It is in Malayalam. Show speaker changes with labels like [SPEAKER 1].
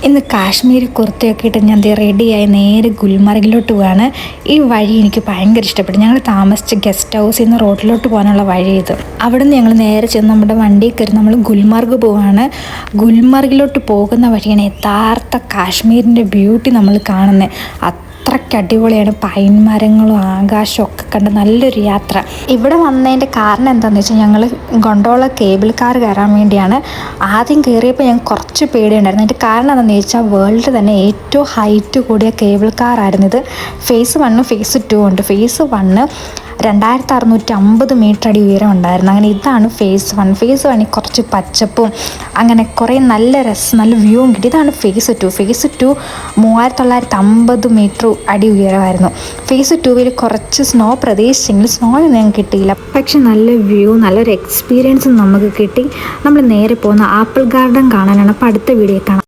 [SPEAKER 1] ഇന്ന് കാശ്മീരി കുർത്തയൊക്കെ ഇട്ട് ഞാൻ റെഡിയായി നേരെ ഗുൽമർഗിലോട്ട് പോവാണ്. ഈ വഴി എനിക്ക് ഭയങ്കര ഇഷ്ടപ്പെട്ടു. ഞങ്ങൾ താമസിച്ച ഗസ്റ്റ് ഹൗസിൽ നിന്ന് റോഡിലോട്ട് പോകാനുള്ള വഴി ഇത്. അവിടെ നിന്ന് ഞങ്ങൾ നേരെ ചെന്ന് നമ്മുടെ വണ്ടിയിൽ കയറി നമ്മൾ ഗുൽമർഗ് പോവാണ്. ഗുൽമർഗിലോട്ട് പോകുന്ന വഴിയാണ് യഥാർത്ഥ കാശ്മീരിൻ്റെ ബ്യൂട്ടി നമ്മൾ കാണുന്നത്. അത്രയ്ക്ക് അടിപൊളിയാണ്. പൈൻ മരങ്ങളും ആകാശവും ഒക്കെ കണ്ട് നല്ലൊരു യാത്ര. ഇവിടെ വന്നതിൻ്റെ കാരണം എന്താണെന്ന് വെച്ചാൽ ഞങ്ങൾ ഗൊണ്ടോള കേബിൾ കാർ കയറാൻ വേണ്ടിയാണ്. ആദ്യം കയറിയപ്പോൾ ഞങ്ങൾക്ക് കുറച്ച് പേടിയുണ്ടായിരുന്നു. അതിൻ്റെ കാരണം എന്താണെന്ന് ചോദിച്ചാൽ വേൾഡ് തന്നെ ഏറ്റവും ഹൈറ്റ് കൂടിയ കേബിൾ കാറായിരുന്നു ഇത്. ഫേസ് 1 ഫേസ് 2 ഉണ്ട്. ഫേസ് 1 2650 മീറ്റർ അടി ഉയരം ഉണ്ടായിരുന്നു. അങ്ങനെ ഇതാണ് ഫേസ് 1. ഫേസ് 1 കുറച്ച് പച്ചപ്പും അങ്ങനെ കുറേ നല്ല നല്ല വ്യൂവും കിട്ടി. ഇതാണ് ഫേസ് 2. ഫേസ് 2 3950 മീറ്റർ അടി ഉയരമായിരുന്നു. ഫേസ് 2 കുറച്ച് സ്നോ പ്രതീക്ഷിച്ചെങ്കിൽ സ്നോയൊന്നും ഞങ്ങൾക്ക് കിട്ടിയില്ല. പക്ഷെ നല്ല വ്യൂ, നല്ലൊരു എക്സ്പീരിയൻസും നമുക്ക് കിട്ടി. നമ്മൾ നേരെ പോകുന്ന ആപ്പിൾ ഗാർഡൻ കാണാനാണ്. അപ്പോൾ അടുത്ത വീഡിയോ കാണാം.